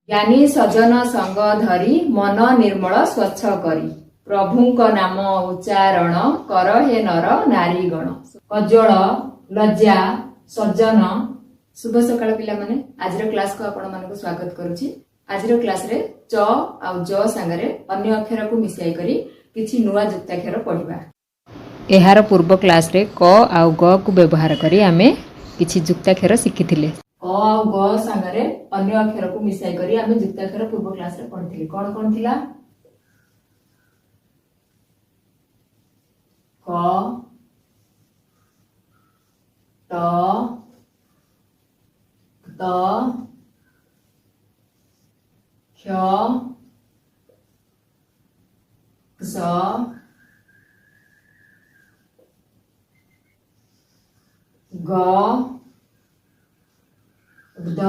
ज्ञानी सजन संग धरी मन निर्मल स्वच्छ करी प्रभुंक नाम उच्चारण कर हे नर नारीगण। कज्जल लज्जा सज्जन। शुभ सकाळ पिला माने। आजिर क्लास को आपण मानको स्वागत करूची। आजिर क्लास रे च आ ज संगरे अन्य अक्षर को मिसाई करी किछि नुवा जुक्ताक्षर पढिबा। एहार पूर्व क्लास रे क आ ग को व्यवहार करी आमे किछि जुक्ताक्षर शिखिथिले। क आ ग संगरे अन्य अक्षर को मिसाई करी आमे जुक्ताक्षर पूर्व क्लास रे पढिथिले। कोन कोन थिला? क त त क्ष क्ष ग द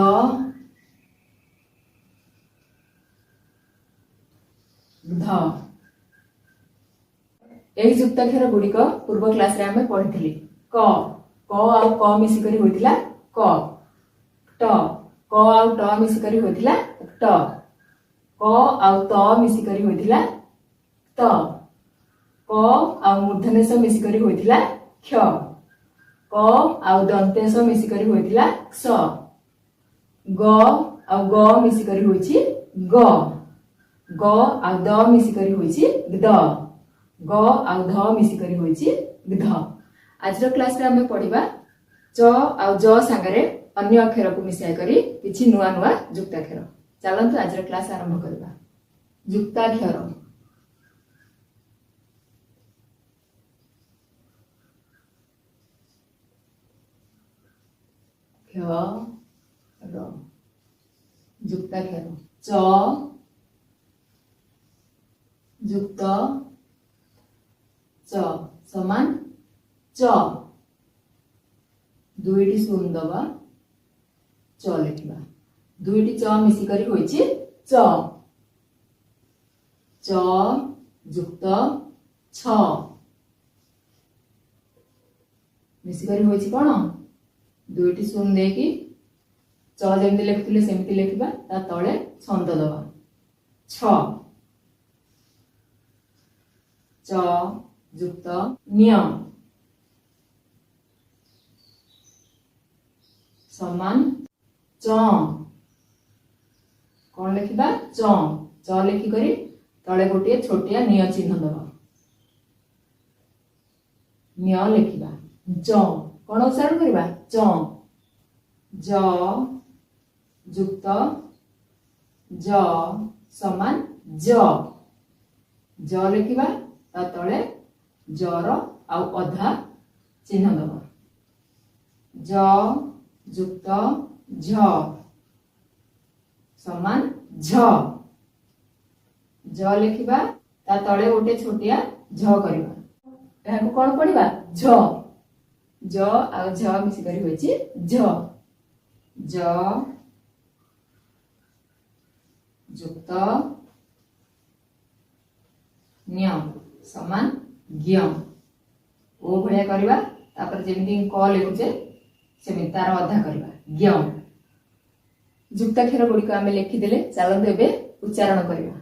ध। एही जुक्ताक्षर गुड़िक पूर्व क्लास रे आमे पढिथिले। क आ क मिसी करी होइतिला क। ट क आ ट मिसी करी होइतिला ट। क आ त मिसी करी होइतिला त। क आ मूर्धन्यस मिसी करी होइतिला क्ष। क आ दन्तेस मिसी करी होइतिला क्ष। ग आ ग मिसी करी होइछि ग। ग आ द मिसी करी होइछि द। ग आ ध मिसी करी होइछि ध। आजर क्लास रे हमें पढिबा च आ ज संगरे अन्य अक्षर को मिसाई करी किछि नुवा नुवा जुक्ताक्षर। चलंतु आजर क्लास आरंभ करबा। जुक्ताक्षर क्ष र। जुक्ताक्षर च जुक्त च समान च। दुईटी शून्य दबा च लिखिबा। दुईटी च मिसी करी होइछि च। च जुक्त छ मिसी करी होइछि कोन? दुईटी शून्य देकी च जेमति लिखिथिले सेमति लिखिबा। ता तळे छंद दबा छ। च जुक्त न्य समान च। कौन लिखिबा? च। च लिखि करी तळे गोटे छोटिया निय चिन्ह दबा। न्य लिखिबा। ज कौन उच्चारण करिबा? ज। ज जुक्त ज समान ज। ज लिखिबा ता तळे जर आ अधा चिन्ह दबा। ज जुक्त झ समान झ। ज लिखिबा ता तळे गोटे छोटिया झ करिबा। एहाको कोन पढिबा? झ। ज आ झ मिसी करी होइछि झ। ज जुक्त न्य समान ज्ञ। ओ भलिया करिबा। तापर जेमिति क लिखुचे सेमिति तार अधा करिबा ज्ञ। जुक्ताक्षर गुड़िक आमे लिखि देले। चलंतु एबे उच्चारण करिबा।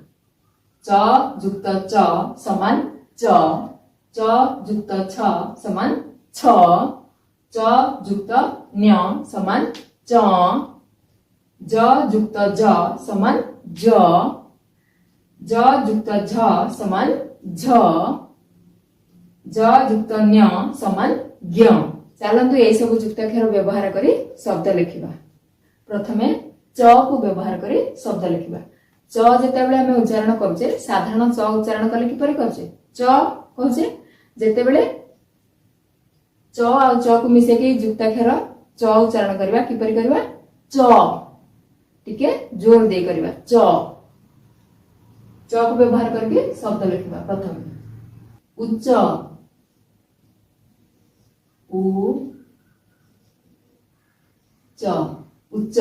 च जुक्त च समान च। च जुक्त छ समान छ। च जुक्त न्य समान च। ज जुक्त ज समान ज। ज जुक्त झ समान झ। ज जुक्त न्य समान ज्ञ। चलंतु एई सब जुक्ताक्षर व्यवहार करी शब्द लिखिबा। प्रथमे च को व्यवहार करी शब्द लिखिबा। च जेतेबेले हमें उच्चारण करूचे साधारण च उच्चारण कले किपरि करचे? च कहूचे जेतेबेले च आ च को मिसे के जुक्ताक्षर च उच्चारण करबा किपरि करबा? च टिके जोर दे करबा च। च को व्यवहार करके शब्द लिखिबा। प्रथम उच्च उ च उच्च।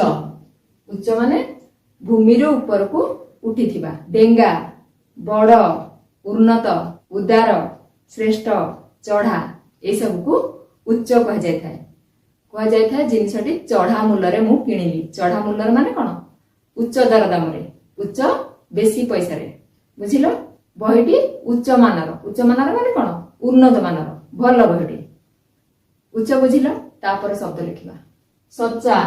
उच्च माने भूमि रो ऊपर को उठिथिबा। डेंगा बड़ उन्नत उदार श्रेष्ठ चढ़ा ए सब को उच्च कह जाय थाए। जिनसटी चढ़ा मूल्य मु किणिली। चढ़ा मूल्य माने कौन? उच्च दरदाम उच्च बेसी पैसा बुझिल बहीटी उच्च मानर माने कौन उन्नत मानर भल बहीटी उच्च बुझिल तापर शब्द लिखिबा सच्चा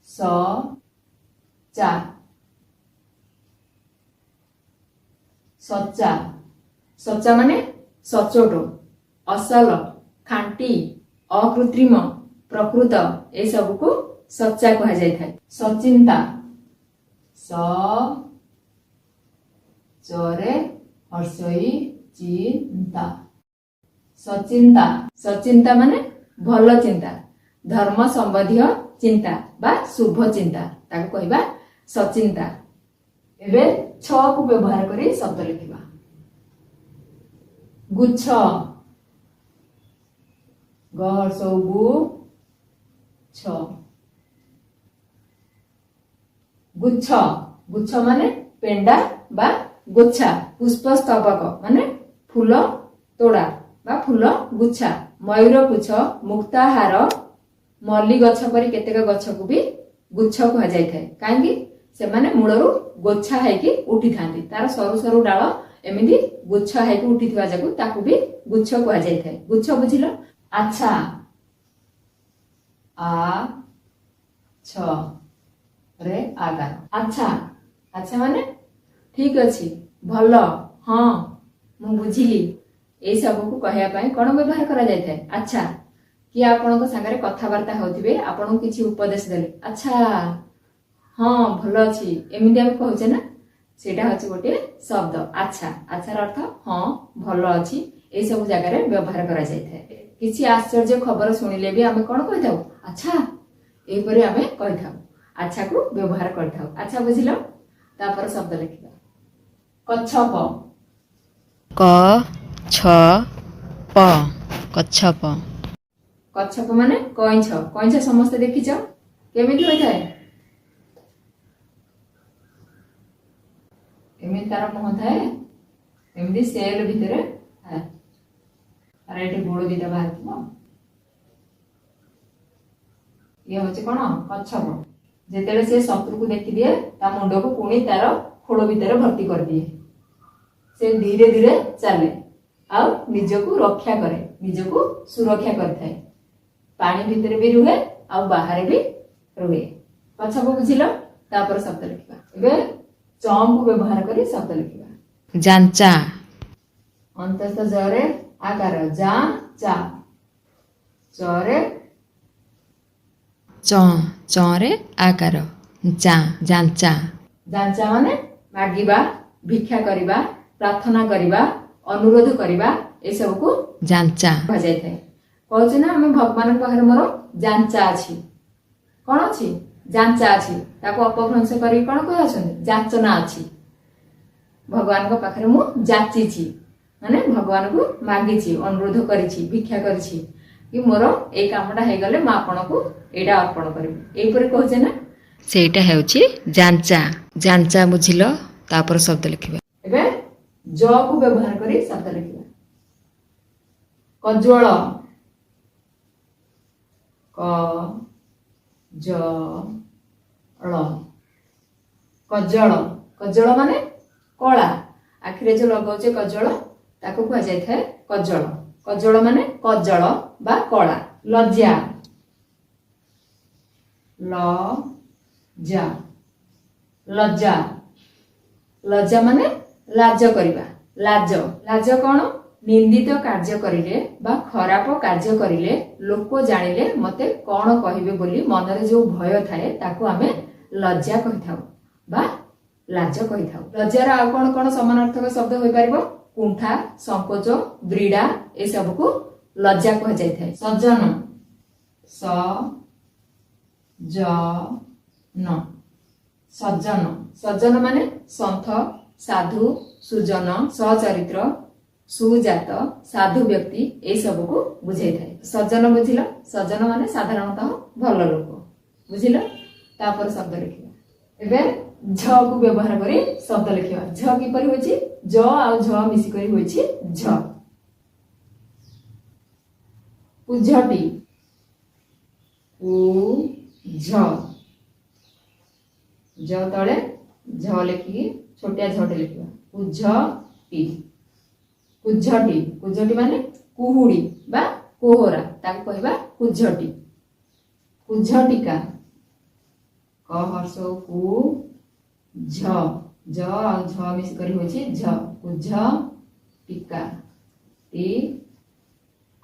स चा सच्चा सच्चा माने सचोट असल खांटी अकृत्रिम प्रकृत ए सब को सच्चा कहा जाय थाए सचिंता स चरे हर्षई चिंता सचिंता सचिंता माने भल चिंता धर्म संबंधी चिंता बा शुभ चिंता ताको कहबा सचिंता एबे छ को व्यवहार करी शब्द लिखिबा गुच्छ गु छ गुच्छ गुच्छ माने पेंडा बा गुच्छा पुष्प स्तबक माने फूल तोड़ा बा फूल गुच्छा मयूर पुछ मुक्ताहार मल्ली गछ परी केतेक गछ को भी गुच्छ कहा जाय थाए काहेकि से माने मूलरू गोछा हेकी उठी थांती तार सरु सरु डाल एमिति गुच्छ हेकी उठी थिबा जाकू ताकू भी गुच्छ कहा जाय थाए गुच्छ बुझिलो अच्छा आ छ रे आकार अच्छा अच्छा माने ठीक अछि भल हां मु बुझिली ए सब को कहया पई कोन व्यवहार करा जाय थाए अच्छा कि आपण को संगे कथा वार्ता होतिबे आपण किछि उपदेश देले अच्छा हां भल अछि एमिति हम कहउछे ना सेटा हछि गोटे शब्द अच्छा अच्छा अर्थ हां भल अछि ए सब जगह रे व्यवहार करा जाय थाए किछि आश्चर्य खबर सुनिले भी हमें कोन कहथाउ अच्छा ए परे हमें कहथाउ अच्छा को व्यवहार करथाउ अच्छा बुझिलो तापर शब्द लिखिबा कच्छप क छ प कच्छप कच्छप माने कइछ कइछ समस्त देखिछ केमिति होय थाए एमिति तार मुह थाए एमिति सेल भितरे थाए अरे एठी गोड़ दिटा बाहरथिबो ये होचे कोन कच्छप जेतेले से शत्रु को देखि दिए ता मुंड को पुणी तार खोड़ भितर भर्ती कर दिए से धीरे धीरे चले आ निज को रक्षा करे निज को सुरक्षा करथाए पानी भितर भी रुहे आ बाहर भी रुहे कच्छप बुझिलो तापर शब्द लिखिबा एबे चम को व्यवहार करी शब्द लिखिबा जांचा अंतस्थ जरे आकार जा चा चरे च चरे आकार जा जांचा जांचा माने मागिबा भिक्षा करिबा प्रार्थना करिबा अनुरोध करिबा ए सब को जांचा कहा जाय थाए कहछ ना हम भगवान पाखरे मोर जांचा अछि कोन अछि जांचा अछि ताको अपभ्रंश करी कोन कहै छथि जांचना अछि भगवान को पाखरे मु जाची छी माने भगवान को मागी छी अनुरोध करी छी भिक्षा करी छी कि मोर ए कामटा हे गले म आपन को एडा अर्पण करबी एई परे कहछ ना सेटा हेउची जांचा जांचा बुझिलो तापर शब्द लिखिबा एबे ज को व्यवहार करी शब्द लिखिबा कज्वल क ज ळ कज्जल कज्जल माने कला आखिरे जो लगाउचे कज्जल ताको कहा जाय थाए कज्जल कज्जल माने कज्जल बा कला लज्जा ल जा लज्जा लज्जा माने लाज करिबा लाज लाज कोन निंदित कार्य करिले बा खराब कार्य करिले लोक जानिले मते कोन कहिबे बोली मनरे जो भय थाए ताको हमें लज्जा कहिथाउ बा लाज कहिथाउ लज्जार आ कोन कोन समानार्थक शब्द होई परिबो कुंठा संकोच ब्रीडा ए सब को लज्जा कह जाय थाए सज्जन स ज न सज्जन सज्जन माने संत साधु सुजन सचरित्र सुजात साधु व्यक्ति ए सब को बुझाई थाए सज्जन बुझिलो सज्जन माने साधारणतः भल लोक बुझिलो तापर शब्द लिखिबा एबे झ को व्यवहार करी शब्द लिखिबा झ की परि होची ज आ झ मिसी करी होची झ उझटी उ झ ଜ ତଳେ ଝ ଲେଖିକି ଛୋଟିଆ ଝଟେ ଲେଖିବା। କୁଝଟି, କୁଝଟି, କୁଝଟି ମାନେ କୁହୁଡ଼ି ବା କୋହରା, ତାକୁ କହିବା କୁଝଟି। କୁଝଟିକା, କ ହର୍ଷ କୁ ଝ, ଜ ଆଉ ଝ ମିଶିକରି ହଉଛି ଝ, କୁଝ ଟିକା, ଟି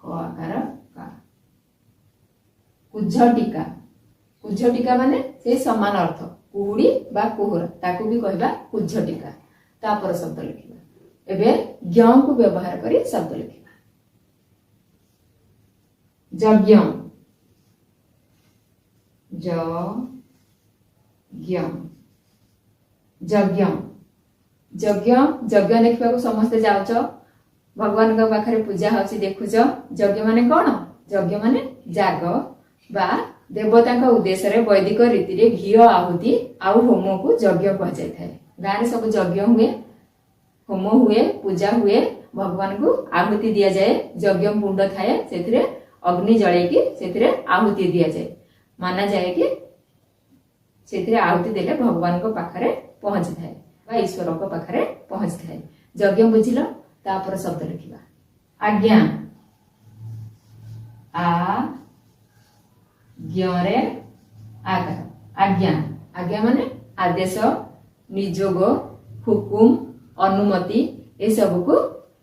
କ ଆକାର କା। କୁଝଟିକା, କୁଝଟିକା ମାନେ ସେ ସମାନ ଅର୍ଥ, କୁହୁଡ଼ି ବା କୋହରା, ତାକୁ ବି କହିବା କୁଝଟିକା। ତାପରେ ଶବ୍ଦ ଲେଖିବା। ଏବେ ଜ୍ଞକୁ ବ୍ୟବହାର କରି ଶବ୍ଦ ଲେଖିବା। ଯଜ୍ଞ, ଜ ଜ୍ଞ, ଯଜ୍ଞ, ଯଜ୍ଞ, ଯଜ୍ଞ ଦେଖିବାକୁ ସମସ୍ତେ ଯାଉଛ, ଭଗବାନଙ୍କ ପାଖରେ ପୂଜା ହଉଛି ଦେଖୁଛ। ଯଜ୍ଞ ମାନେ କଣ? ଯଜ୍ଞ ମାନେ ଯାଗ ବା ଦେବତାଙ୍କ ଉଦ୍ଦେଶ୍ୟରେ ବୈଦିକ ରୀତିରେ ଘିଅ ଆହୁତି ଆଉ ହୋମକୁ ଯଜ୍ଞ କୁହାଯାଇଥାଏ। ଗାଁରେ ସବୁ ଯଜ୍ଞ ହୁଏ, ହୋମ ହୁଏ, ପୂଜା ହୁଏ, ଭଗବାନଙ୍କୁ ଆହୁତି ଦିଆଯାଏ। ଯଜ୍ଞ କୁଣ୍ଡ ଥାଏ, ସେଥିରେ ଅଗ୍ନି ଜଳେଇକି ସେଥିରେ ଆହୁତି ଦିଆଯାଏ। ମାନାଯାଏ କି ସେଥିରେ ଆହୁତି ଦେଲେ ଭଗବାନଙ୍କ ପାଖରେ ପହଞ୍ଚିଥାଏ ବା ଈଶ୍ୱରଙ୍କ ପାଖରେ ପହଞ୍ଚିଥାଏ। ଯଜ୍ଞ ବୁଝିଲ? ତାପରେ ଶବ୍ଦ ଲେଖିବା। ଆଜ୍ଞା, ଆ ଜ୍ଞରେ ଆକାର, ଆଜ୍ଞା, ଆଜ୍ଞା ମାନେ ଆଦେଶ, ନିଯୋଗ, ହୁକୁମ, ଅନୁମତି, ଏସବୁକୁ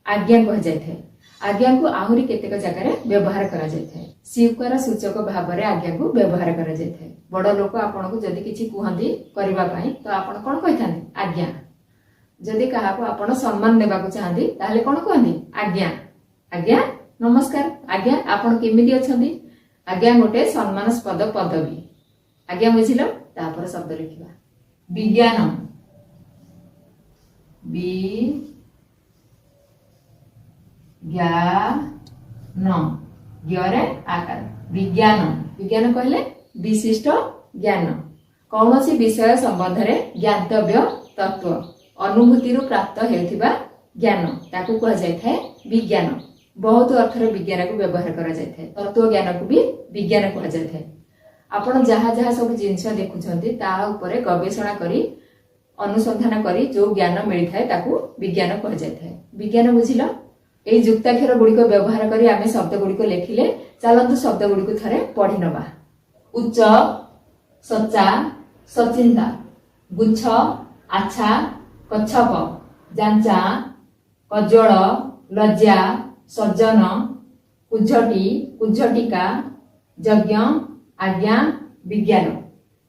ଆଜ୍ଞା କୁହାଯାଇଥାଏ। ଆଜ୍ଞାକୁ ଆହୁରି କେତେକ ଜାଗାରେ ବ୍ୟବହାର କରାଯାଇଥାଏ। ସ୍ୱୀକାର ସୂଚକ ଭାବରେ ଆଜ୍ଞାକୁ ବ୍ୟବହାର କରାଯାଇଥାଏ। ବଡ଼ ଲୋକ ଆପଣଙ୍କୁ ଯଦି କିଛି କୁହନ୍ତି କରିବା ପାଇଁ, ତ ଆପଣ କଣ କହିଥାନ୍ତି? ଆଜ୍ଞା। ଯଦି କାହାକୁ ଆପଣ ସମ୍ମାନ ଦେବାକୁ ଚାହାନ୍ତି ତାହେଲେ କଣ କୁହନ୍ତି? ଆଜ୍ଞା, ଆଜ୍ଞା ନମସ୍କାର, ଆଜ୍ଞା ଆପଣ କେମିତି ଅଛନ୍ତି? ଆଜ୍ଞା ଗୋଟେ ସମ୍ମାନସ୍ପଦ ପଦବୀ। ଆଜ୍ଞା ବୁଝିଲ? ତାପରେ ଶବ୍ଦ ଲେଖିବା। ବିଜ୍ଞାନ, ବି ଜ୍ଞା ନ, ଜ୍ଞରେ ଆକାର, ବିଜ୍ଞାନ। ବିଜ୍ଞାନ କହିଲେ ବିଶିଷ୍ଟ ଜ୍ଞାନ, କୌଣସି ବିଷୟ ସମ୍ବନ୍ଧରେ ଜ୍ଞାତବ୍ୟ ତତ୍ତ୍ୱ, ଅନୁଭୂତିରୁ ପ୍ରାପ୍ତ ହେଉଥିବା ଜ୍ଞାନ, ତାକୁ କୁହାଯାଇଥାଏ ବିଜ୍ଞାନ। ବହୁତ ଅର୍ଥରେ ବିଜ୍ଞାନକୁ ବ୍ୟବହାର କରାଯାଇଥାଏ। ତତ୍ତ୍ୱ ଜ୍ଞାନକୁ ବି ବିଜ୍ଞାନ କୁହାଯାଇଥାଏ। ଆପଣ ଯାହା ଯାହା ସବୁ ଜିନିଷ ଦେଖୁଛନ୍ତି ତାହା ଉପରେ ଗବେଷଣା କରି ଅନୁସନ୍ଧାନ କରି ଯୋଉ ଜ୍ଞାନ ମିଳିଥାଏ ତାକୁ ବିଜ୍ଞାନ କୁହାଯାଇଥାଏ। ବିଜ୍ଞାନ ବୁଝିଲ? ଏହି ଯୁକ୍ତାକ୍ଷର ଗୁଡିକ ବ୍ୟବହାର କରି ଆମେ ଶବ୍ଦ ଗୁଡିକ ଲେଖିଲେ, ଚାଲନ୍ତୁ ଶବ୍ଦ ଗୁଡିକୁ ଥରେ ପଢି ନବା। ଉଚ୍ଚ, ସଚା, ସଚିନ୍ତା, ଗୁଚ୍ଛ, ଆଚ୍ଛା, କଚ୍ଛପ, ଯାଞ୍ଚା, କଜ୍ୱଳ, ଲଜ୍ଜା, ସଜ୍ଜନ, କୁଝଟି, କୁଝଟିକା, ଯଜ୍ଞ, ଆଜ୍ଞା, ବିଜ୍ଞାନ।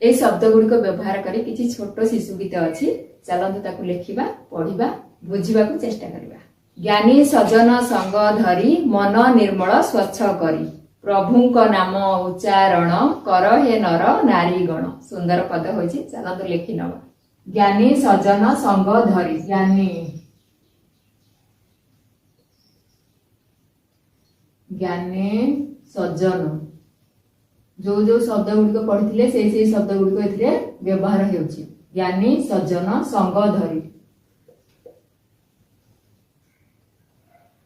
এই শব্দ গুড়িক ব্যবহার করে কিছু ছোট শিশু গীত ଅଛି, ଚାଲନ୍ତୁ ତାକୁ ଲେଖିବା, ପଢିବା, ବୁଝିବାକୁ ଚେଷ୍ଟା କରିବା। ଜ୍ଞାନୀ ସଜନ ସଙ୍ଗ ଧରି ମନ ନିର୍ମଳ ସ୍ୱଚ୍ଛ କରି ପ୍ରଭୁଙ୍କ ନାମ ଉଚ୍ଚାରଣ କର ହେ ନର ନାରୀ ଗଣ। ସୁନ୍ଦର ପଦ ହୋଇଛି, ଚାଲନ୍ତୁ ଲେଖି ନବା। ଜ୍ଞାନୀ ସଜନ ସଙ୍ଗ ଧରି, ଜ୍ଞାନୀ, ଜ୍ଞାନୀ ସଜନ, ଯୋଉ ଯୋଉ ଶବ୍ଦ ଗୁଡିକ ପଢିଥିଲେ ସେଇ ଶବ୍ଦ ଗୁଡିକ ଏଥିରେ ବ୍ୟବହାର ହେଉଛି। ଜ୍ଞାନୀ ସଜ୍ଜନ ସଙ୍ଗ ଧରି,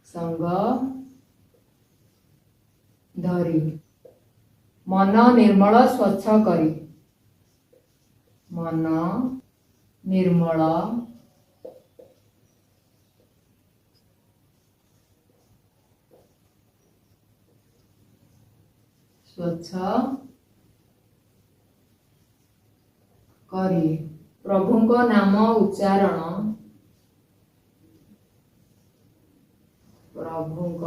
ସଙ୍ଗ ଧରି, ମନ ନିର୍ମଳ ସ୍ୱଚ୍ଛ କରି, ମନ ନିର୍ମଳ ସ୍ୱଚ୍ଛ କରି ପ୍ରଭୁଙ୍କ ନାମ ଉଚ୍ଚାରଣ, ପ୍ରଭୁଙ୍କ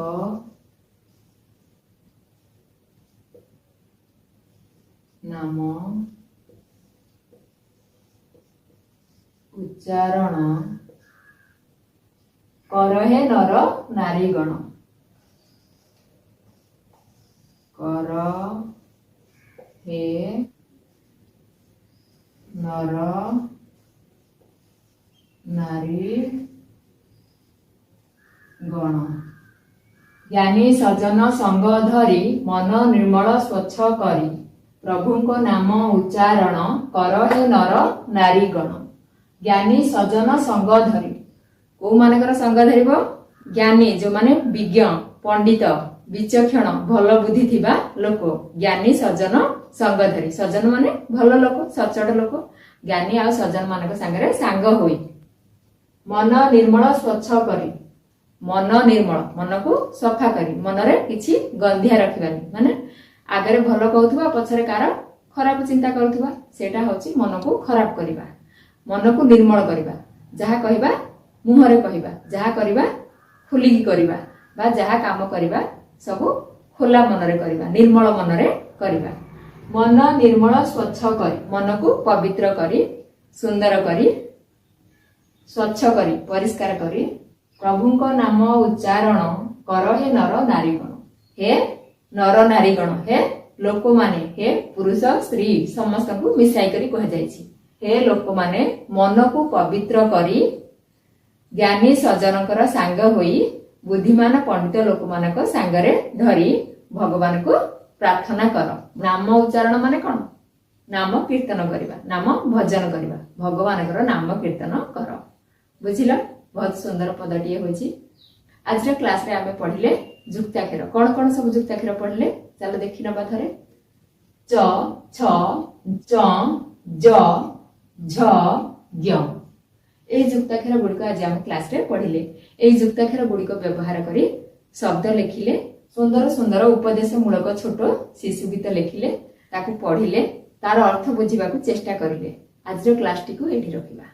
ନାମ ଉଚ୍ଚାରଣ କର ହେ ନର ନାରୀଗଣ, କର ହେ ନର ନାରୀ ଗଣ। ଜ୍ଞାନୀ ସଜନ ସଙ୍ଗ ଧରି ମନ ନିର୍ମଳ ସ୍ୱଚ୍ଛ କରି ପ୍ରଭୁଙ୍କ ନାମ ଉଚ୍ଚାରଣ କର ହେ ନର ନାରୀ ଗଣ। ଜ୍ଞାନୀ ସଜନ ସଙ୍ଗ ଧରି, କୋଉମାନଙ୍କର ସଙ୍ଗ ଧରିବ? ଜ୍ଞାନୀ, ଯୋଉମାନେ ବିଜ୍ଞ, ପଣ୍ଡିତ, ବିଚକ୍ଷଣ, ଭଲ ବୁଦ୍ଧି ଥିବା ଲୋକ। ଜ୍ଞାନୀ ସଜନ ସଙ୍ଗ ଧରି, ସଜନ ମାନେ ଭଲ ଲୋକ, ସଚ୍ଚୋଟ ଲୋକ। ଜ୍ଞାନୀ ଆଉ ସଜ୍ଜନ ମାନଙ୍କ ସାଙ୍ଗରେ ସାଙ୍ଗ ହୋଇ। ମନ ନିର୍ମଳ ସ୍ୱଚ୍ଛ କରି। ମନ ନିର୍ମଳ ମନକୁ ସଫା କରି, ମନରେ କିଛି ଗନ୍ଧିଆ ରଖିବାନି, ମାନେ ଆଗରେ ଭଲ କହୁଥିବା ପଛରେ କାର ଖରାପ ଚିନ୍ତା କରୁଥିବା, ସେଇଟା ହଉଛି ମନକୁ ଖରାପ କରିବା। ମନକୁ ନିର୍ମଳ କରିବା, ଯାହା କହିବା ମୁହଁରେ କହିବା, ଯାହା କରିବା ଖୋଲିକି କରିବା, ବା ଯାହା କାମ କରିବା ସବୁ ଖୋଲା ମନରେ କରିବା, ନିର୍ମଳ ମନରେ କରିବା। ମନ ନିର୍ମଳ ସ୍ୱଚ୍ଛ କରି, ମନକୁ ପବିତ୍ର କରି, ସୁନ୍ଦର କରି, ସ୍ୱଚ୍ଛ କରି, ପରିଷ୍କାର କରି। ପ୍ରଭୁଙ୍କ ନାମ ଉଚ୍ଚାରଣ କର ହେ ନର ନାରୀଗଣ। ହେ ନର ନାରୀଗଣ, ହେ ଲୋକମାନେ, ହେ ପୁରୁଷ ସ୍ତ୍ରୀ ସମସ୍ତଙ୍କୁ ମିଶାଇ କରି କୁହାଯାଇଛି। ହେ ଲୋକମାନେ ମନକୁ ପବିତ୍ର କରି ଜ୍ଞାନୀ ସଜ୍ଜନଙ୍କର ସାଙ୍ଗ ହୋଇ ବୁଦ୍ଧିମାନ ପଣ୍ଡିତ ଲୋକମାନଙ୍କ ସାଙ୍ଗରେ ଧରି ଭଗବାନଙ୍କୁ ପ୍ରାର୍ଥନା କର। ନାମ ଉଚ୍ଚାରଣ ମାନେ କଣ? ନାମ କୀର୍ତ୍ତନ କରିବା, ନାମ ଭଜନ କରିବା, ଭଗବାନଙ୍କର ନାମ କୀର୍ତ୍ତନ କର। ବୁଝିଲ? ବହୁତ ସୁନ୍ଦର ପଦଟିଏ ହୋଇଛି। ଆଜିର କ୍ଲାସରେ ଆମେ ପଢିଲେ ଯୁକ୍ତାକ୍ଷର। କଣ କଣ ସବୁ ଯୁକ୍ତାକ୍ଷର ପଢିଲେ ଚାଲ ଦେଖି ନବା ଥରେ। ଚ, ଛ, ଚ, ଜ, ଝ, ଜ୍ଞ। এই ଯୁକ୍ତାକ୍ଷର ଗୁଡ଼ିକ ଆଜି ଆମ କ୍ଲାସରେ ପଢିଲେ। এই ଯୁକ୍ତାକ୍ଷର ଗୁଡ଼ିକ ବ୍ୟବହାର କରି ଶବ୍ଦ ଲେଖିଲେ, ସୁନ୍ଦର ସୁନ୍ଦର ଉପଦେଶ ମୂଳକ ଛୋଟ ଶିଶୁ ଗୀତ ଲେଖିଲେ, ତାକୁ ପଢିଲେ, ତାର ଅର୍ଥ ବୁଝିବାକୁ ଚେଷ୍ଟା କରିଲେ। ଆଜିର କ୍ଲାସଟିକୁ ଏଇଠି ରଖିବା।